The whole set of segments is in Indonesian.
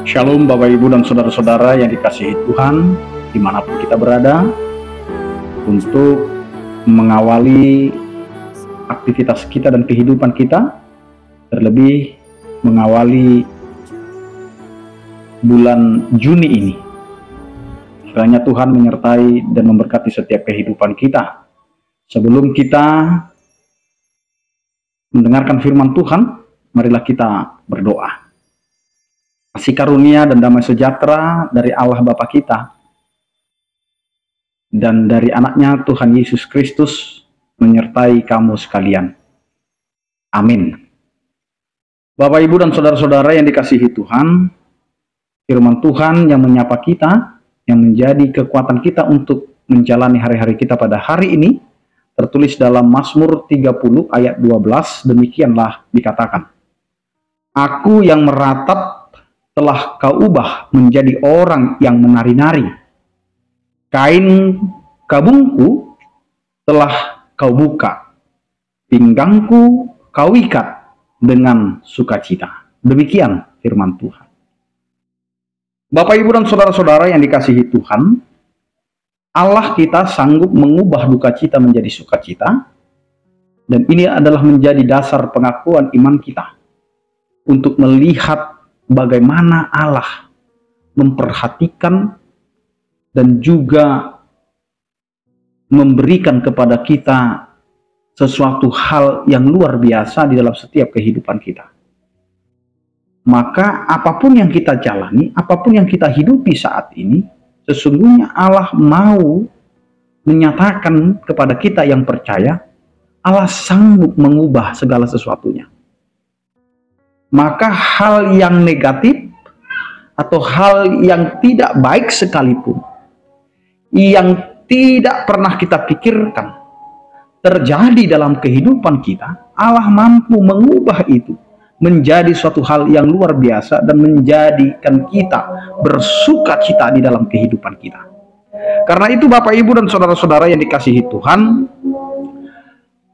Shalom Bapak Ibu dan Saudara-saudara yang dikasihi Tuhan dimanapun kita berada, untuk mengawali aktivitas kita dan kehidupan kita, terlebih mengawali bulan Juni ini. Kiranya Tuhan menyertai dan memberkati setiap kehidupan kita. Sebelum kita mendengarkan firman Tuhan, marilah kita berdoa. Kasih karunia dan damai sejahtera dari Allah Bapa kita dan dari anaknya Tuhan Yesus Kristus menyertai kamu sekalian. Amin. Bapak, Ibu, dan saudara-saudara yang dikasihi Tuhan, firman Tuhan yang menyapa kita, yang menjadi kekuatan kita untuk menjalani hari-hari kita pada hari ini, tertulis dalam Mazmur 30 ayat 12, demikianlah dikatakan, Aku yang meratap telah kau ubah menjadi orang yang menari-nari. Kain kabungku telah kau buka, pinggangku kau ikat dengan sukacita. Demikian firman Tuhan. Bapak, Ibu, dan saudara-saudara yang dikasihi Tuhan, Allah kita sanggup mengubah duka cita menjadi sukacita, dan ini adalah menjadi dasar pengakuan iman kita untuk melihat bagaimana Allah memperhatikan dan juga memberikan kepada kita sesuatu hal yang luar biasa di dalam setiap kehidupan kita. Maka apapun yang kita jalani, apapun yang kita hidupi saat ini, sesungguhnya Allah mau menyatakan kepada kita yang percaya, Allah sanggup mengubah segala sesuatunya. Maka hal yang negatif atau hal yang tidak baik sekalipun, yang tidak pernah kita pikirkan terjadi dalam kehidupan kita, Allah mampu mengubah itu menjadi suatu hal yang luar biasa dan menjadikan kita bersukacita di dalam kehidupan kita. Karena itu Bapak, Ibu, dan saudara-saudara yang dikasihi Tuhan,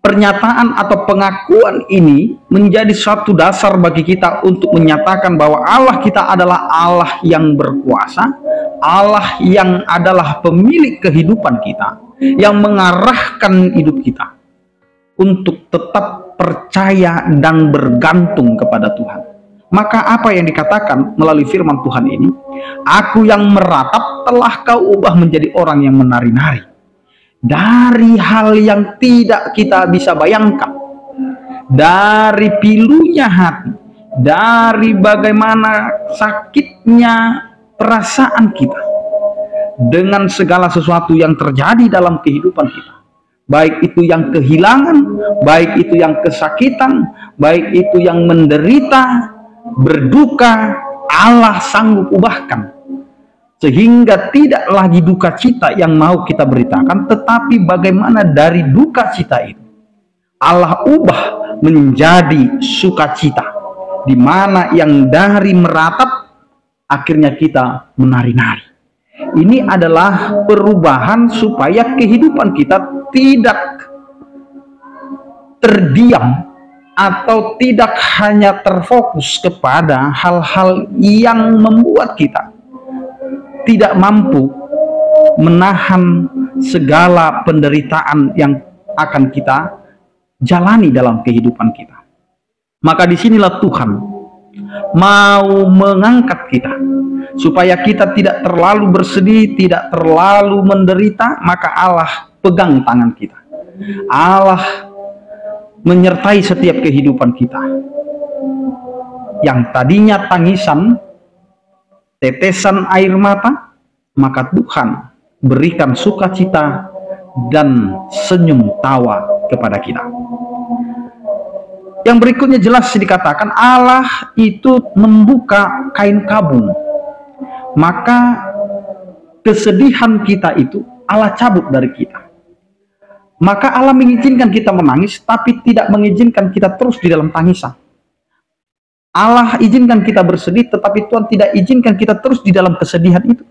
pernyataan atau pengakuan ini menjadi suatu dasar bagi kita untuk menyatakan bahwa Allah kita adalah Allah yang berkuasa, Allah yang adalah pemilik kehidupan kita, yang mengarahkan hidup kita untuk tetap percaya dan bergantung kepada Tuhan. Maka apa yang dikatakan melalui firman Tuhan ini, Aku yang meratap telah kau ubah menjadi orang yang menari-nari. Dari hal yang tidak kita bisa bayangkan, dari pilunya hati, dari bagaimana sakitnya perasaan kita, dengan segala sesuatu yang terjadi dalam kehidupan kita, baik itu yang kehilangan, baik itu yang kesakitan, baik itu yang menderita, berduka, Allah sanggup ubahkan. Sehingga tidak lagi duka cita yang mau kita beritakan, tetapi bagaimana dari duka cita itu Allah ubah menjadi sukacita, di mana yang dari meratap akhirnya kita menari-nari. Ini adalah perubahan supaya kehidupan kita tidak terdiam atau tidak hanya terfokus kepada hal-hal yang membuat kita tidak mampu menahan segala penderitaan yang akan kita jalani dalam kehidupan kita. Maka disinilah Tuhan mau mengangkat kita supaya kita tidak terlalu bersedih, tidak terlalu menderita. Maka Allah pegang tangan kita, Allah menyertai setiap kehidupan kita. Yang tadinya tangisan, tetesan air mata, maka Tuhan berikan sukacita dan senyum tawa kepada kita. Yang berikutnya jelas dikatakan Allah itu membuka kain kabung. Maka kesedihan kita itu Allah cabut dari kita. Maka Allah mengizinkan kita menangis, tapi tidak mengizinkan kita terus di dalam tangisan. Allah izinkan kita bersedih, tetapi Tuhan tidak izinkan kita terus di dalam kesedihan itu.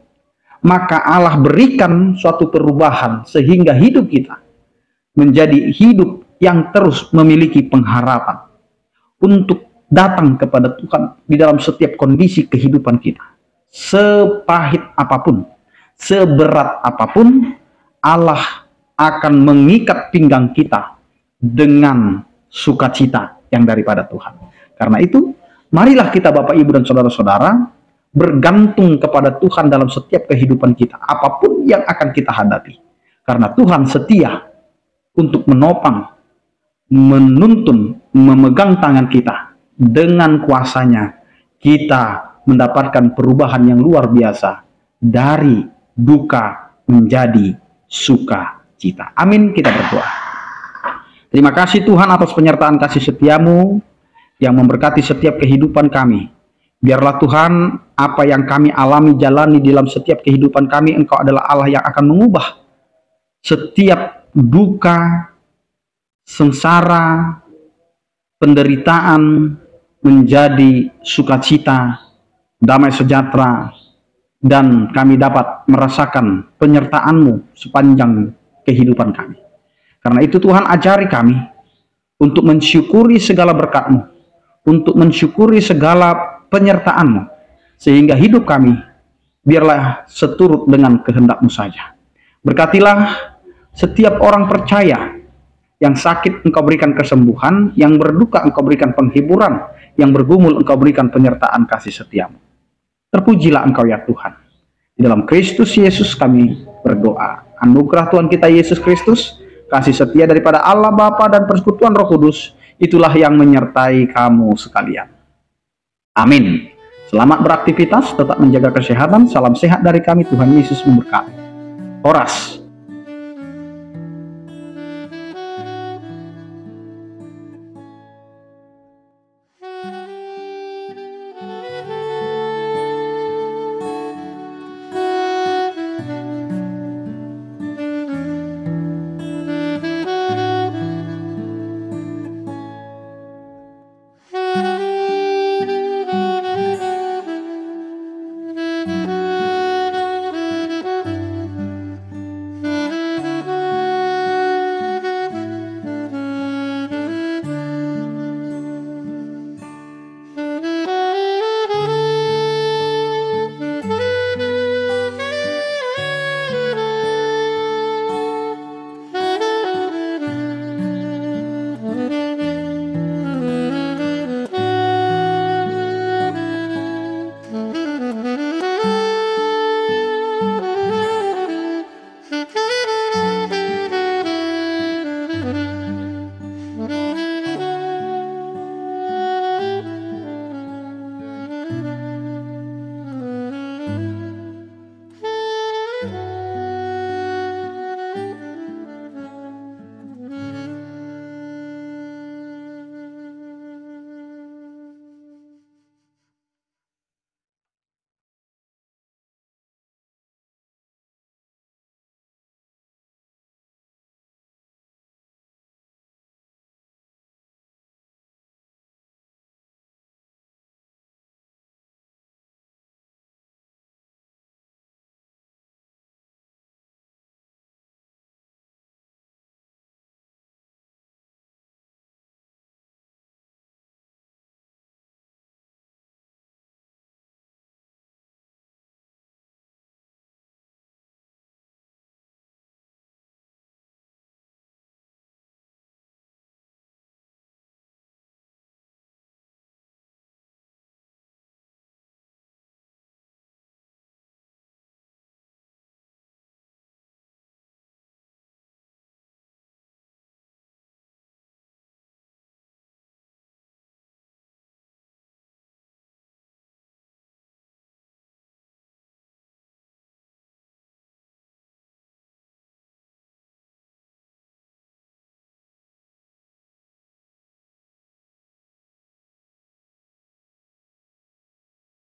Maka Allah berikan suatu perubahan sehingga hidup kita menjadi hidup yang terus memiliki pengharapan. untuk datang kepada Tuhan di dalam setiap kondisi kehidupan kita. Sepahit apapun, seberat apapun, Allah akan mengikat pinggang kita dengan sukacita yang daripada Tuhan. Karena itu, marilah kita Bapak, Ibu, dan saudara-saudara bergantung kepada Tuhan dalam setiap kehidupan kita, apapun yang akan kita hadapi. Karena Tuhan setia untuk menopang, menuntun, memegang tangan kita. Dengan kuasanya, kita mendapatkan perubahan yang luar biasa dari duka menjadi sukacita. Amin, kita berdoa. Terima kasih Tuhan atas penyertaan kasih setiamu yang memberkati setiap kehidupan kami. Biarlah Tuhan, apa yang kami alami jalani dalam setiap kehidupan kami, Engkau adalah Allah yang akan mengubah setiap duka, sengsara, penderitaan menjadi sukacita, damai sejahtera, dan kami dapat merasakan penyertaan-Mu sepanjang kehidupan kami. Karena itu Tuhan, ajari kami untuk mensyukuri segala berkat-Mu, untuk mensyukuri segala penyertaan-Mu, sehingga hidup kami biarlah seturut dengan kehendak-Mu saja. Berkatilah setiap orang percaya, yang sakit Engkau berikan kesembuhan, yang berduka Engkau berikan penghiburan, yang bergumul Engkau berikan penyertaan kasih setiamu. Terpujilah Engkau ya Tuhan. Di dalam Kristus Yesus kami berdoa. Anugerah Tuhan kita Yesus Kristus, kasih setia daripada Allah Bapa dan persekutuan Roh Kudus, itulah yang menyertai kamu sekalian. Amin. Selamat beraktivitas, tetap menjaga kesehatan. Salam sehat dari kami, Tuhan Yesus memberkati. Horas.